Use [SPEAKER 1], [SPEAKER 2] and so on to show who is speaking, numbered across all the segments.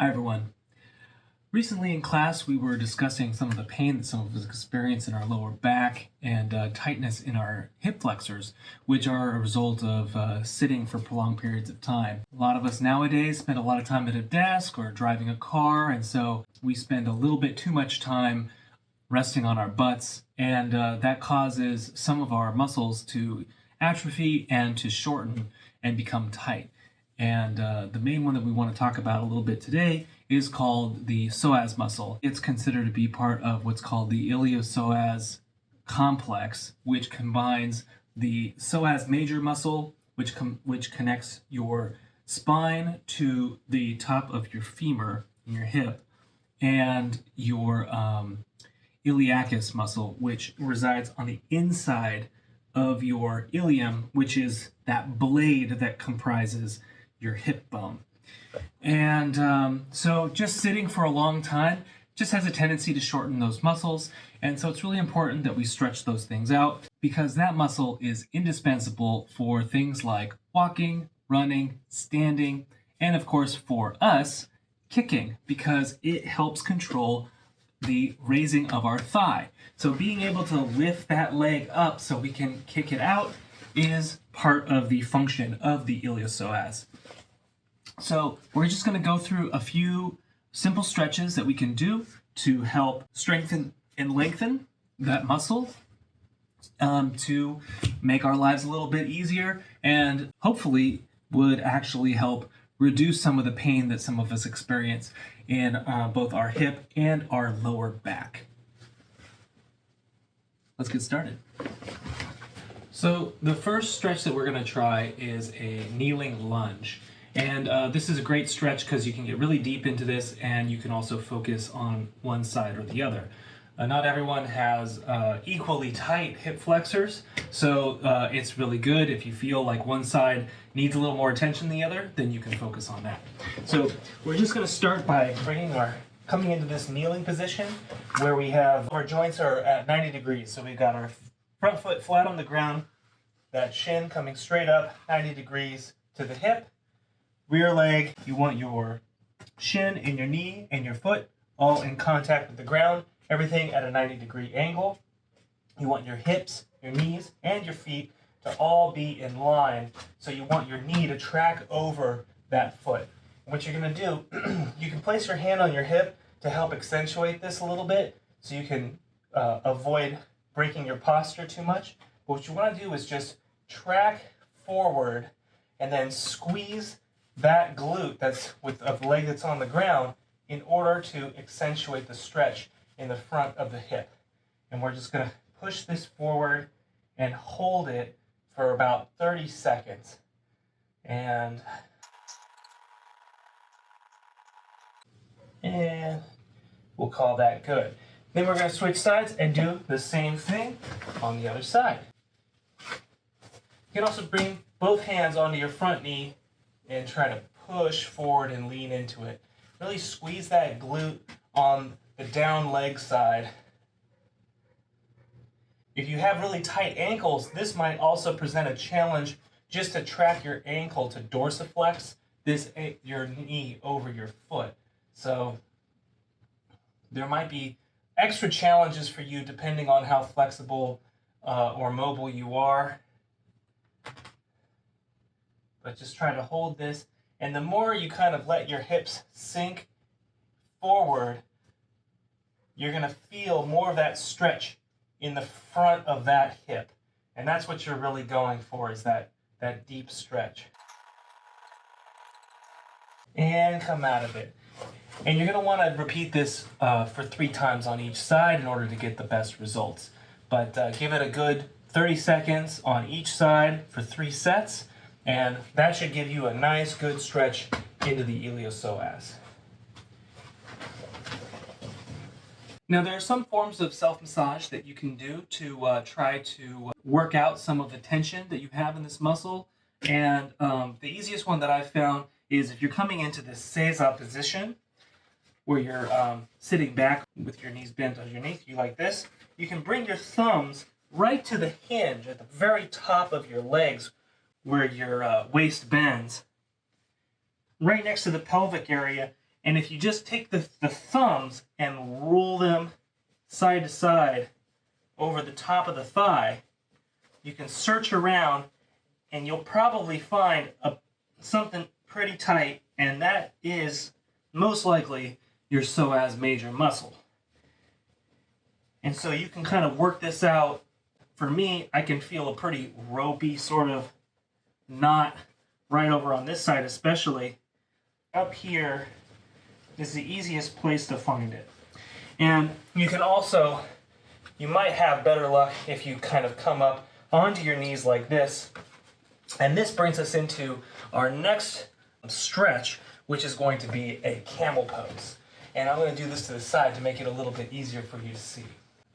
[SPEAKER 1] Hi everyone. Recently in class we were discussing some of the pain that some of us experience in our lower back and tightness in our hip flexors, which are a result of sitting for prolonged periods of time. A lot of us nowadays spend a lot of time at a desk or driving a car, and so we spend a little bit too much time resting on our butts, and that causes some of our muscles to atrophy and to shorten and become tight. And the main one that we want to talk about a little bit today is called the psoas muscle. It's considered to be part of what's called the iliopsoas complex, which combines the psoas major muscle, which connects your spine to the top of your femur, your hip, and your iliacus muscle, which resides on the inside of your ilium, which is that blade that comprises your hip bone. And so just sitting for a long time just has a tendency to shorten those muscles. And so it's really important that we stretch those things out, because that muscle is indispensable for things like walking, running, standing, and of course for us, kicking, because it helps control the raising of our thigh. So being able to lift that leg up so we can kick it out is part of the function of the iliopsoas. So we're just going to go through a few simple stretches that we can do to help strengthen and lengthen that muscle, to make our lives a little bit easier, and hopefully would actually help reduce some of the pain that some of us experience in both our hip and our lower back. Let's get started. So the first stretch that we're going to try is a kneeling lunge. And this is a great stretch because you can get really deep into this, and you can also focus on one side or the other. Not everyone has equally tight hip flexors, so it's really good if you feel like one side needs a little more attention than the other, then you can focus on that. So we're just going to start by coming into this kneeling position where we have our joints are at 90 degrees. So we've got our front foot flat on the ground, that shin coming straight up 90 degrees to the hip. Rear leg, you want your shin and your knee and your foot all in contact with the ground, everything at a 90-degree angle. You want your hips, your knees, and your feet to all be in line, so you want your knee to track over that foot. And what you're going to do, you can place your hand on your hip to help accentuate this a little bit, so you can avoid breaking your posture too much. But what you want to do is just track forward and then squeeze that glute that's with a leg that's on the ground in order to accentuate the stretch in the front of the hip. And we're just going to push this forward and hold it for about 30 seconds. And we'll call that good. Then we're going to switch sides and do the same thing on the other side. You can also bring both hands onto your front knee and try to push forward and lean into it. Really squeeze that glute on the down leg side. If you have really tight ankles, this might also present a challenge just to track your ankle to dorsiflex your knee over your foot. So there might be extra challenges for you depending on how flexible or mobile you are. But just try to hold this. And the more you kind of let your hips sink forward, you're going to feel more of that stretch in the front of that hip. And that's what you're really going for, is that deep stretch. And come out of it. And you're going to want to repeat this for 3 times on each side in order to get the best results. But give it a good 30 seconds on each side for 3 sets. And that should give you a nice, good stretch into the iliopsoas. Now, there are some forms of self-massage that you can do to try to work out some of the tension that you have in this muscle. And the easiest one that I've found is if you're coming into this seiza position, where you're sitting back with your knees bent underneath you like this, you can bring your thumbs right to the hinge at the very top of your legs, where your waist bends, right next to the pelvic area, And if you just take the thumbs and roll them side to side over the top of the thigh, you can search around and you'll probably find something pretty tight, and that is most likely your psoas major muscle. And so you can kind of work this out. For me, I can feel a pretty ropey sort of knot right over on this side, especially. Up here is the easiest place to find it. And you can also, you might have better luck if you kind of come up onto your knees like this. And this brings us into our next stretch, which is going to be a camel pose. And I'm going to do this to the side to make it a little bit easier for you to see.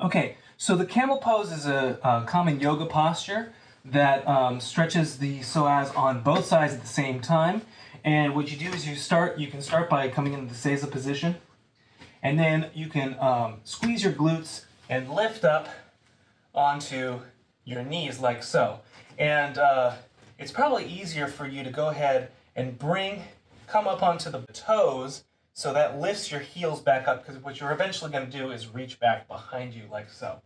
[SPEAKER 1] Okay, so the camel pose is a common yoga posture that stretches the psoas on both sides at the same time. And what you do is you can start by coming into the seiza position, and then you can squeeze your glutes and lift up onto your knees like so. And it's probably easier for you to go ahead and come up onto the toes, so that lifts your heels back up, because what you're eventually going to do is reach back behind you like so.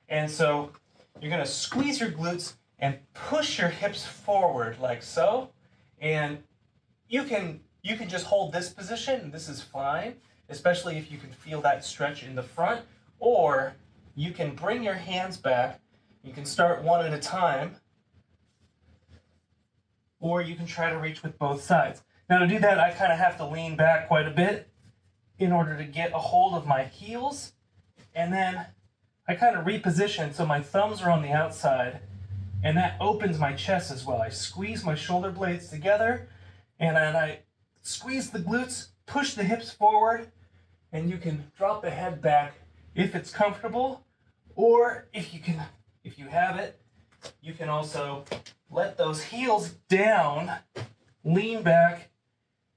[SPEAKER 1] And so you're going to squeeze your glutes and push your hips forward like so. And you can just hold this position. This is fine, especially if you can feel that stretch in the front. Or you can bring your hands back. You can start one at a time. Or you can try to reach with both sides. Now to do that, I kind of have to lean back quite a bit in order to get a hold of my heels. And then I kind of reposition so my thumbs are on the outside, and that opens my chest as well. I squeeze my shoulder blades together, and then I squeeze the glutes, push the hips forward, and you can drop the head back if it's comfortable, or if you have it, you can also let those heels down, lean back,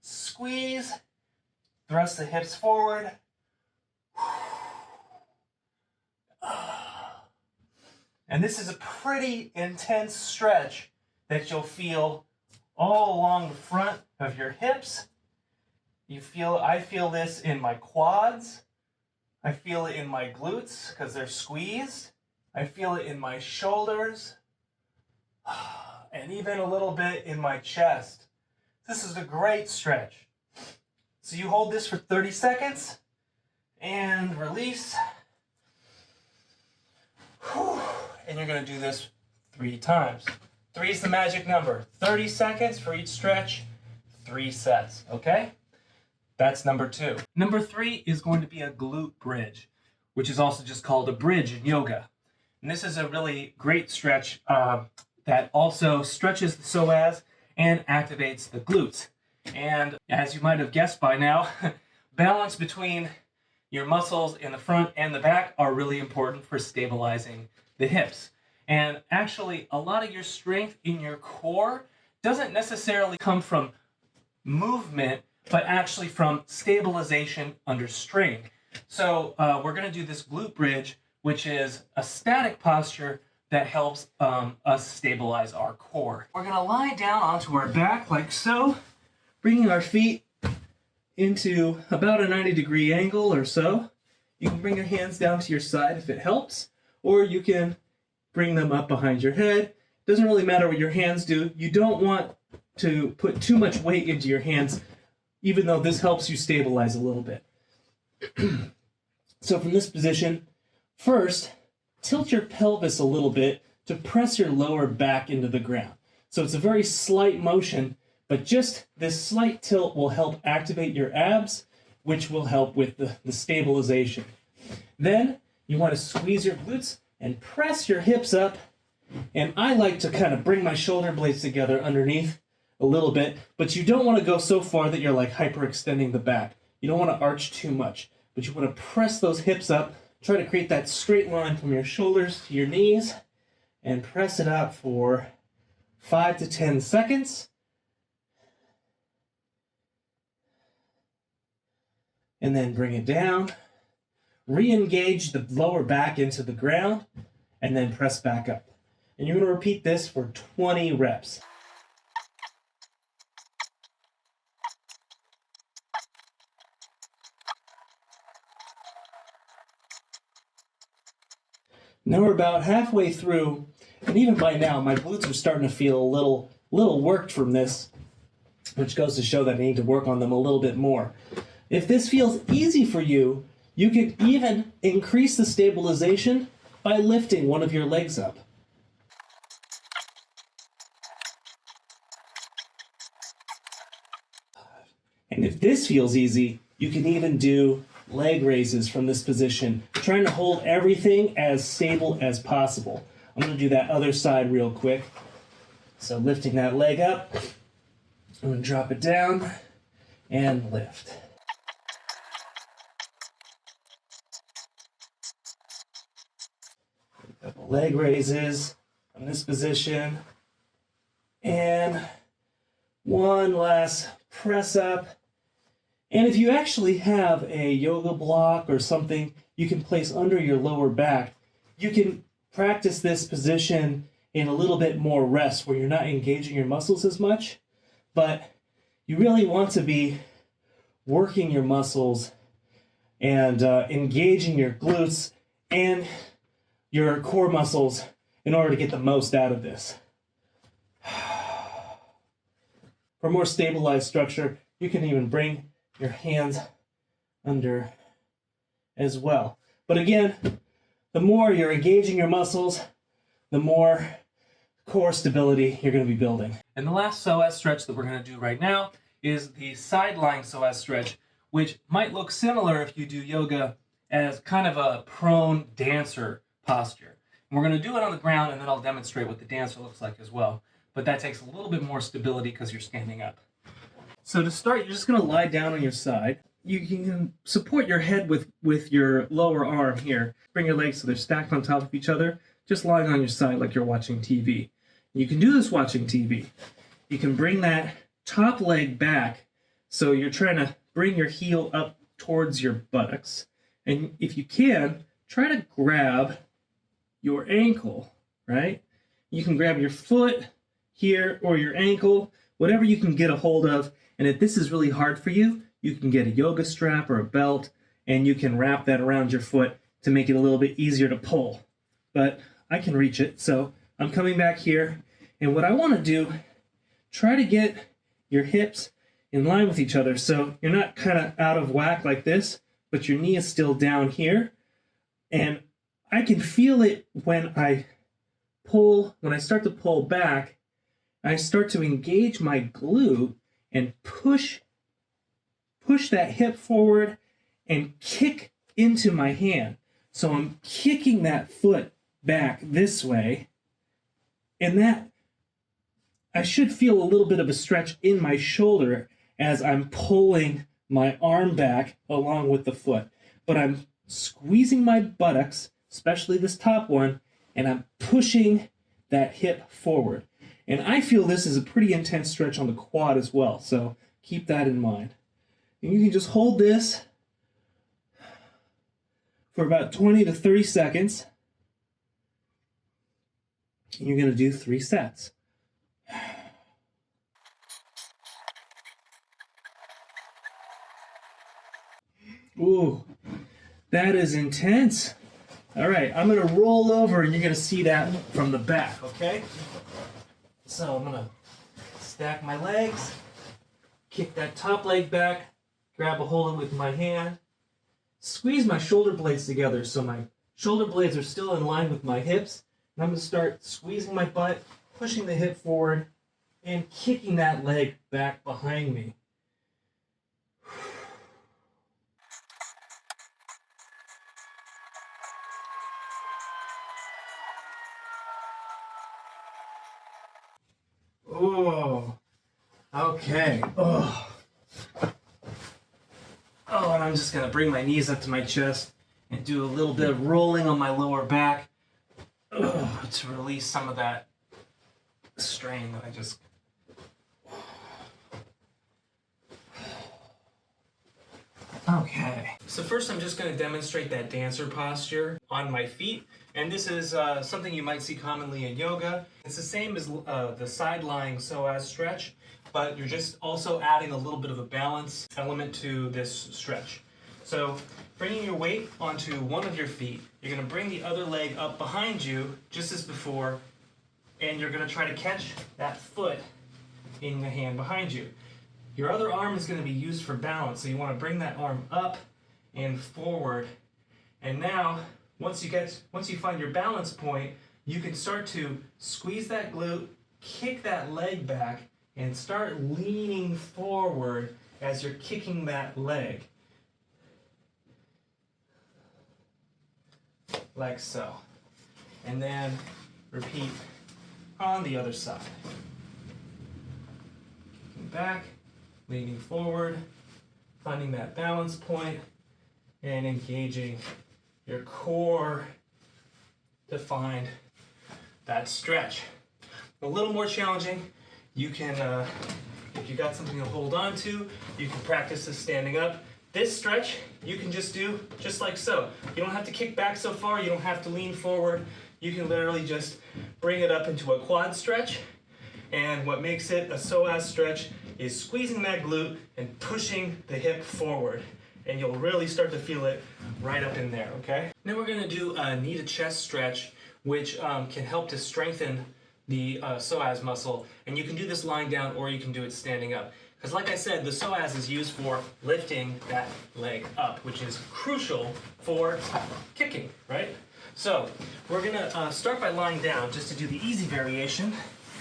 [SPEAKER 1] squeeze, thrust the hips forward. And this is a pretty intense stretch that you'll feel all along the front of your hips. I feel this in my quads. I feel it in my glutes because they're squeezed. I feel it in my shoulders. And even a little bit in my chest. This is a great stretch. So you hold this for 30 seconds and release. And you're going to do this 3 times. 3 is the magic number. 30 seconds for each stretch, 3 sets, okay? That's number 2. Number 3 is going to be a glute bridge, which is also just called a bridge in yoga. And this is a really great stretch that also stretches the psoas and activates the glutes. And as you might have guessed by now, balance between your muscles in the front and the back are really important for stabilizing the hips. And actually, a lot of your strength in your core doesn't necessarily come from movement, but actually from stabilization under strain. So we're going to do this glute bridge, which is a static posture that helps us stabilize our core. We're going to lie down onto our back like so, bringing our feet into about a 90-degree angle or so. You can bring your hands down to your side if it helps, or you can bring them up behind your head. Doesn't really matter what your hands do. You don't want to put too much weight into your hands, even though this helps you stabilize a little bit. So from this position, first, tilt your pelvis a little bit to press your lower back into the ground. So it's a very slight motion, but just this slight tilt will help activate your abs, which will help with the stabilization. Then you want to squeeze your glutes and press your hips up. And I like to kind of bring my shoulder blades together underneath a little bit, but you don't want to go so far that you're like hyperextending the back. You don't want to arch too much, but you want to press those hips up. Try to create that straight line from your shoulders to your knees and press it up for 5 to 10 seconds. And then bring it down. Re-engage the lower back into the ground and then press back up. And you're going to repeat this for 20 reps.
[SPEAKER 2] Now we're about halfway through, and even by now, my glutes are starting to feel a little worked from this, which goes to show that I need to work on them a little bit more. If this feels easy for you, you can even increase the stabilization by lifting one of your legs up. And if this feels easy, you can even do leg raises from this position, trying to hold everything as stable as possible. I'm going to do that other side real quick. So lifting that leg up, I'm going to drop it down and lift. Couple leg raises from this position. And one last press up. And if you actually have a yoga block or something you can place under your lower back, you can practice this position in a little bit more rest where you're not engaging your muscles as much, but you really want to be working your muscles and engaging your glutes and your core muscles in order to get the most out of this. For more stabilized structure, you can even bring your hands under as well. But again, the more you're engaging your muscles, the more core stability you're going to be building. And the last psoas stretch that we're going to do right now is the side lying psoas stretch, which might look similar if you do yoga as kind of a prone dancer posture. And we're going to do it on the ground, and then I'll demonstrate what the dancer looks like as well. But that takes a little bit more stability because you're standing up. So to start, you're just going to lie down on your side. You can support your head with your lower arm here. Bring your legs so they're stacked on top of each other, just lying on your side like you're watching TV. You can do this watching TV. You can bring that top leg back so you're trying to bring your heel up towards your buttocks. And if you can, try to grab your ankle, right? You can grab your foot here or your ankle, whatever you can get a hold of. And if this is really hard for you, you can get a yoga strap or a belt, and you can wrap that around your foot to make it a little bit easier to pull. But I can reach it, so I'm coming back here. And what I want to do, try to get your hips in line with each other so you're not kind of out of whack like this, but your knee is still down here. And I can feel it when I start to pull back, I start to engage my glute and push that hip forward and kick into my hand. So I'm kicking that foot back this way, and that I should feel a little bit of a stretch in my shoulder as I'm pulling my arm back along with the foot. But I'm squeezing my buttocks, especially this top one, and I'm pushing that hip forward. And I feel this is a pretty intense stretch on the quad as well, so keep that in mind. And you can just hold this for about 20 to 30 seconds. And you're going to do 3 sets. Ooh, that is intense. All right, I'm going to roll over and you're going to see that from the back, okay? So I'm going to stack my legs, kick that top leg back, grab a hold of it with my hand, squeeze my shoulder blades together so my shoulder blades are still in line with my hips. And I'm going to start squeezing my butt, pushing the hip forward, and kicking that leg back behind me. Oh, okay. Oh, and I'm just going to bring my knees up to my chest and do a little bit of rolling on my lower back to release some of that strain that I just... Okay. So first I'm just going to demonstrate that dancer posture on my feet. And this is something you might see commonly in yoga. It's the same as the side lying psoas stretch, but you're just also adding a little bit of a balance element to this stretch. So bringing your weight onto one of your feet, you're going to bring the other leg up behind you, just as before, and you're going to try to catch that foot in the hand behind you. Your other arm is going to be used for balance, so you want to bring that arm up and forward. And now, once you find your balance point, you can start to squeeze that glute, kick that leg back, and start leaning forward as you're kicking that leg. Like so. And then repeat on the other side. Kicking back, leaning forward, finding that balance point, and engaging your core to find that stretch. A little more challenging. You can, if you got something to hold on to, you can practice this standing up. This stretch, you can just do just like so. You don't have to kick back so far, you don't have to lean forward. You can literally just bring it up into a quad stretch. And what makes it a psoas stretch is squeezing that glute and pushing the hip forward. And you'll really start to feel it right up in there, okay? Now we're gonna do a knee to chest stretch, which can help to strengthen the psoas muscle. And you can do this lying down or you can do it standing up. Because like I said, the psoas is used for lifting that leg up, which is crucial for kicking, right? So we're gonna start by lying down just to do the easy variation,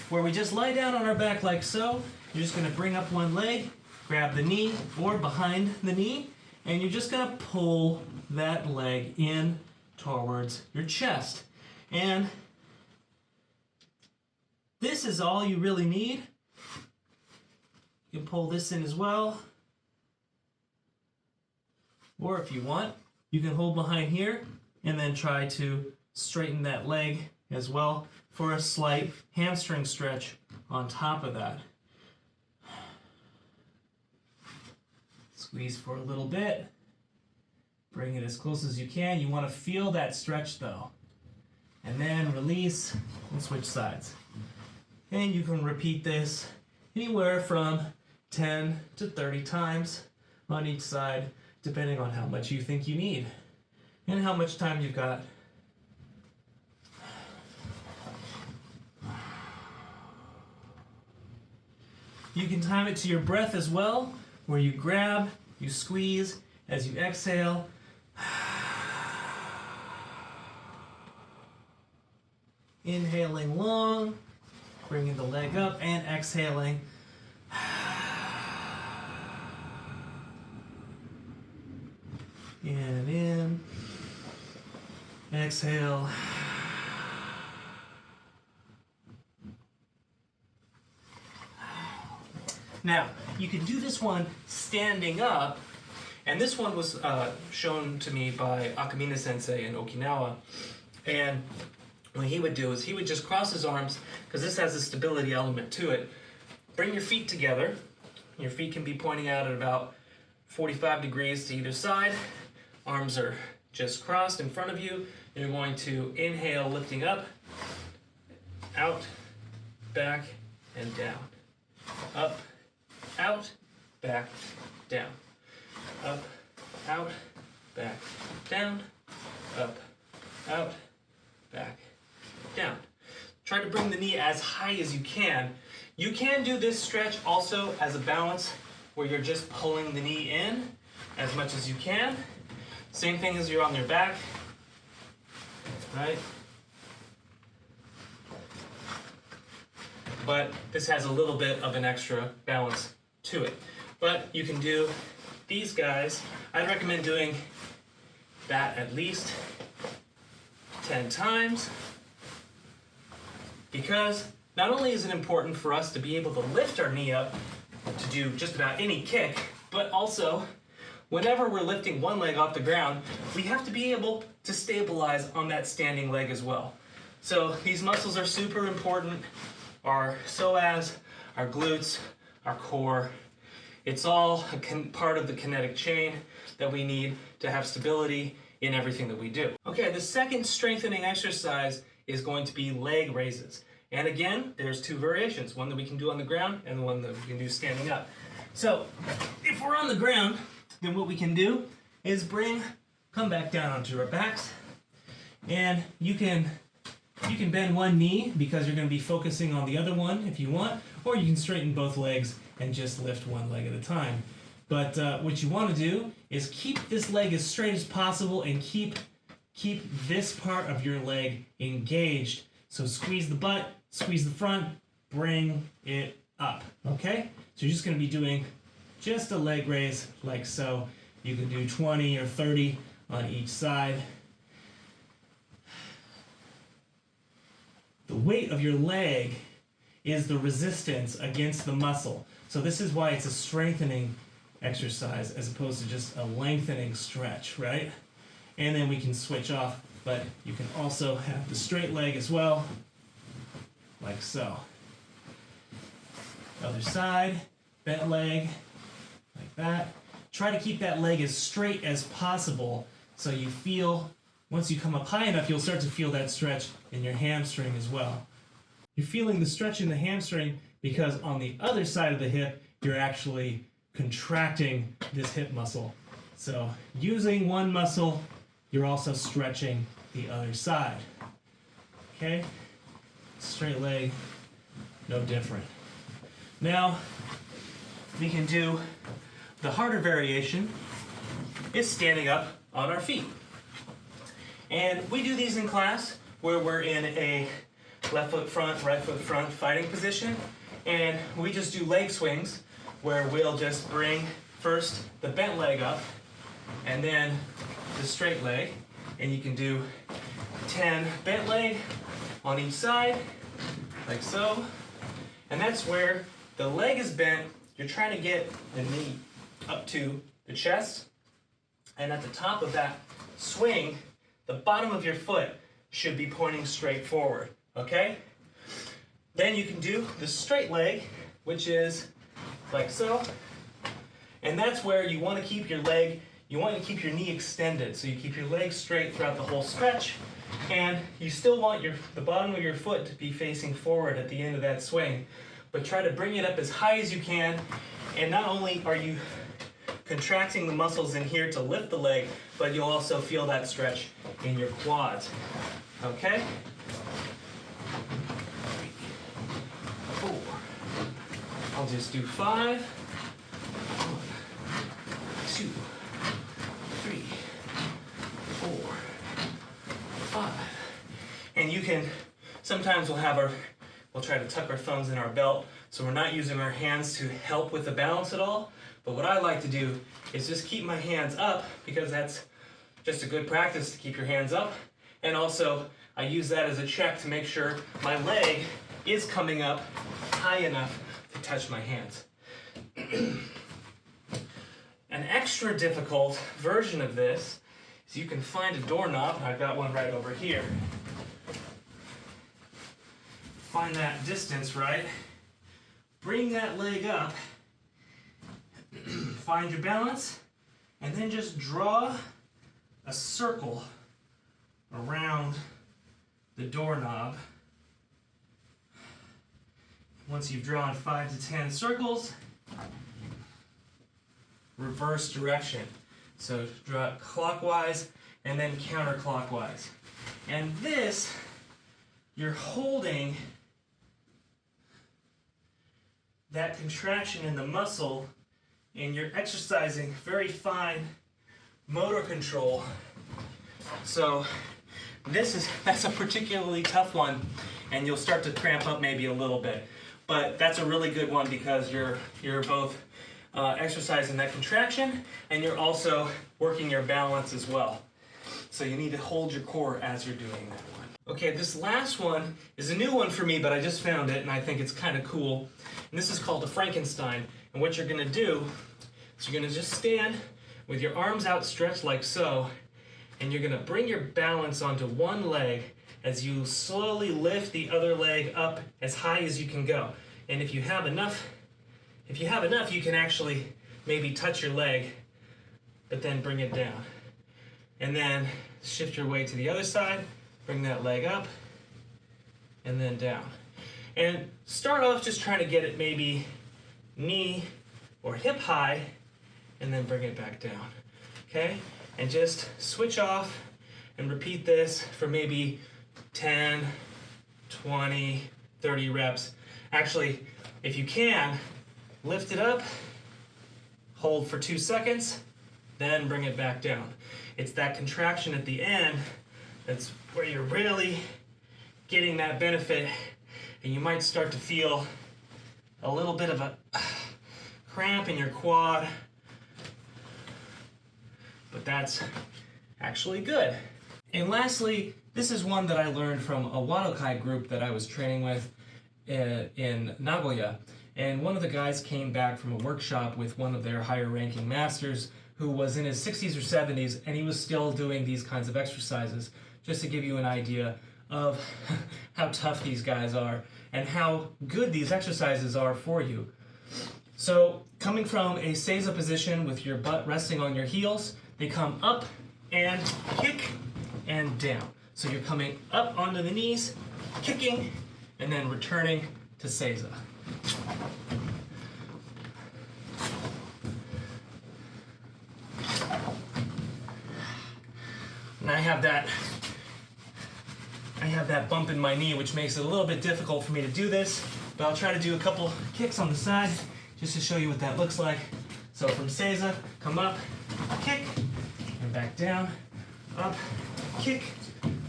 [SPEAKER 2] where we just lie down on our back like so. You're just gonna bring up one leg, grab the knee or behind the knee, and you're just gonna pull that leg in towards your chest. And this is all you really need. You can pull this in as well. Or if you want, you can hold behind here and then try to straighten that leg as well for a slight hamstring stretch on top of that. Squeeze for a little bit. Bring it as close as you can. You want to feel that stretch though. And then release and switch sides. And you can repeat this anywhere from 10 to 30 times on each side, depending on how much you think you need and how much time you've got. You can time it to your breath as well, where you grab, you squeeze, as you exhale. Inhaling long, bringing the leg up, and exhaling. And in, exhale. Now, you can do this one standing up, and this one was shown to me by Akamina Sensei in Okinawa. And what he would do is he would just cross his arms, because this has a stability element to it. Bring your feet together. Your feet can be pointing out at about 45 degrees to either side. Arms are just crossed in front of you. You're going to inhale, lifting up, out, back, and down. Up, out, back, down. Up, out, back, down. Up, out, back, down. Try to bring the knee as high as you can. You can do this stretch also as a balance, where you're just pulling the knee in as much as you can. Same thing as you're on your back, right? But this has a little bit of an extra balance to it. But you can do these guys. I'd recommend doing that at least 10 times, because not only is it important for us to be able to lift our knee up to do just about any kick, but also whenever we're lifting one leg off the ground, we have to be able to stabilize on that standing leg as well. So these muscles are super important. Our psoas, our glutes, our core. It's all a part of the kinetic chain that we need to have stability in everything that we do. Okay, the second strengthening exercise is going to be leg raises. And again, there's two variations, one that we can do on the ground and the one that we can do standing up. So if we're on the ground, then what we can do is come back down onto our backs, and you can bend one knee because you're going to be focusing on the other one if you want, or you can straighten both legs and just lift one leg at a time. But what you want to do is keep this leg as straight as possible and keep this part of your leg engaged. So squeeze the butt, squeeze the front, bring it up, okay? So you're just going to be doing just a leg raise like so. You can do 20 or 30 on each side. The weight of your leg is the resistance against the muscle. So this is why it's a strengthening exercise as opposed to just a lengthening stretch, right? And then we can switch off, but you can also have the straight leg as well, like so. Other side, bent leg, like that. Try to keep that leg as straight as possible so you feel, once you come up high enough, you'll start to feel that stretch in your hamstring as well. You're feeling the stretch in the hamstring because on the other side of the hip, you're actually contracting this hip muscle. So using one muscle, you're also stretching the other side. Okay? Straight leg, no different. Now, we can do the harder variation is standing up on our feet. And we do these in class where we're in a left foot front, right foot front fighting position. And we just do leg swings where we'll just bring first the bent leg up and then the straight leg. And you can do 10 bent leg on each side, like so. And that's where the leg is bent. You're trying to get the knee up to the chest. And at the top of that swing, the bottom of your foot should be pointing straight forward, okay? Then you can do the straight leg, which is like so. And that's where you want to keep your leg, you want to keep your knee extended. So you keep your leg straight throughout the whole stretch. And you still want the bottom of your foot to be facing forward at the end of that swing. But try to bring it up as high as you can. And not only are you contracting the muscles in here to lift the leg, but you'll also feel that stretch in your quads. Okay? 4. I'll just do 5. 1, 2, 3, 4, 5. And you can, sometimes we'll try to tuck our thumbs in our belt, so we're not using our hands to help with the balance at all. But what I like to do is just keep my hands up because that's just a good practice to keep your hands up. And also, I use that as a check to make sure my leg is coming up high enough to touch my hands. An extra difficult version of this is you can find a doorknob. I've got one right over here. Find that distance, right? Bring that leg up. Find your balance, and then just draw a circle around the doorknob. Once you've drawn 5 to 10 circles, reverse direction. So draw it clockwise and then counterclockwise. And this, you're holding that contraction in the muscle, and you're exercising very fine motor control. So that's a particularly tough one, and you'll start to cramp up maybe a little bit. But that's a really good one because you're both exercising that contraction and you're also working your balance as well. So you need to hold your core as you're doing that one. Okay, this last one is a new one for me, but I just found it and I think it's kind of cool. And this is called a Frankenstein. And what you're going to do is you're going to just stand with your arms outstretched like so, and you're going to bring your balance onto one leg as you slowly lift the other leg up as high as you can go. And if you have enough, you can actually maybe touch your leg, but then bring it down. And then shift your weight to the other side, bring that leg up, and then down. And start off just trying to get it maybe knee or hip high, and then bring it back down. okay? And just switch off and repeat this for maybe 10, 20, 30 reps. Actually, if you can, lift it up, hold for 2 seconds, then bring it back down. It's that contraction at the end that's where you're really getting that benefit, and you might start to feel a little bit of a cramp in your quad, but that's actually good. And lastly, this is one that I learned from a Wadokai group that I was training with in Nagoya. And one of the guys came back from a workshop with one of their higher ranking masters who was in his 60s or 70s, and he was still doing these kinds of exercises, just to give you an idea of how tough these guys are and how good these exercises are for you. So coming from a Seiza position with your butt resting on your heels, they come up and kick and down. So you're coming up onto the knees, kicking, and then returning to Seiza. And I have that bump in my knee, which makes it a little bit difficult for me to do this, but I'll try to do a couple kicks on the side just to show you what that looks like. So from Seiza, come up, kick, and back down, up, kick,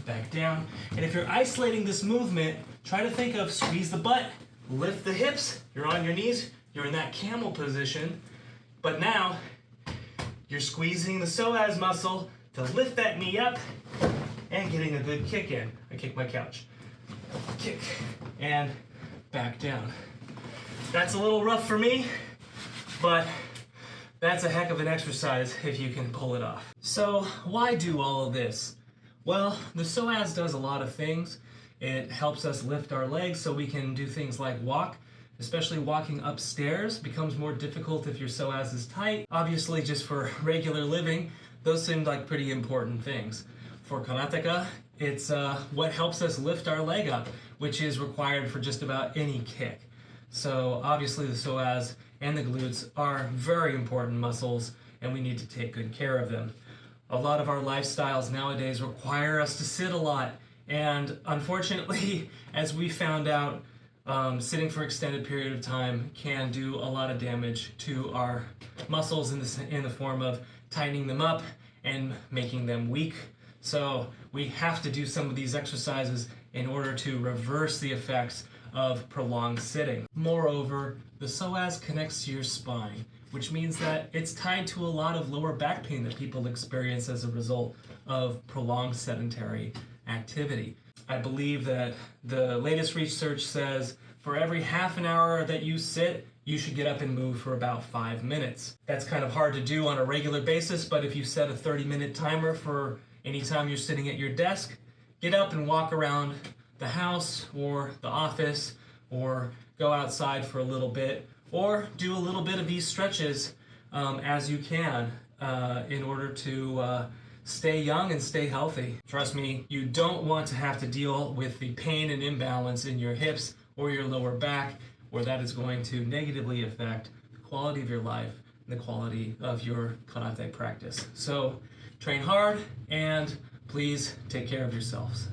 [SPEAKER 2] back down. And if you're isolating this movement, try to think of squeeze the butt, lift the hips, you're on your knees, you're in that camel position, but now you're squeezing the psoas muscle to lift that knee up and getting a good kick in. I kick my couch. Kick and back down. That's a little rough for me, but that's a heck of an exercise if you can pull it off. So why do all of this? Well, the psoas does a lot of things. It helps us lift our legs so we can do things like walk, especially walking upstairs becomes more difficult if your psoas is tight. Obviously, just for regular living, those seem like pretty important things. For karateka, it's what helps us lift our leg up, which is required for just about any kick. So obviously the psoas and the glutes are very important muscles, and we need to take good care of them. A lot of our lifestyles nowadays require us to sit a lot, and unfortunately, as we found out, sitting for extended period of time can do a lot of damage to our muscles in the form of tightening them up and making them weak. So we have to do some of these exercises in order to reverse the effects of prolonged sitting. Moreover, the psoas connects to your spine, which means that it's tied to a lot of lower back pain that people experience as a result of prolonged sedentary activity. I believe that the latest research says for every half an hour that you sit, you should get up and move for about 5 minutes. That's kind of hard to do on a regular basis, but if you set a 30-minute timer for anytime you're sitting at your desk, get up and walk around the house or the office, or go outside for a little bit, or do a little bit of these stretches as you can in order to stay young and stay healthy. Trust me, you don't want to have to deal with the pain and imbalance in your hips or your lower back, where that is going to negatively affect the quality of your life and the quality of your karate practice. So train hard, and please take care of yourselves.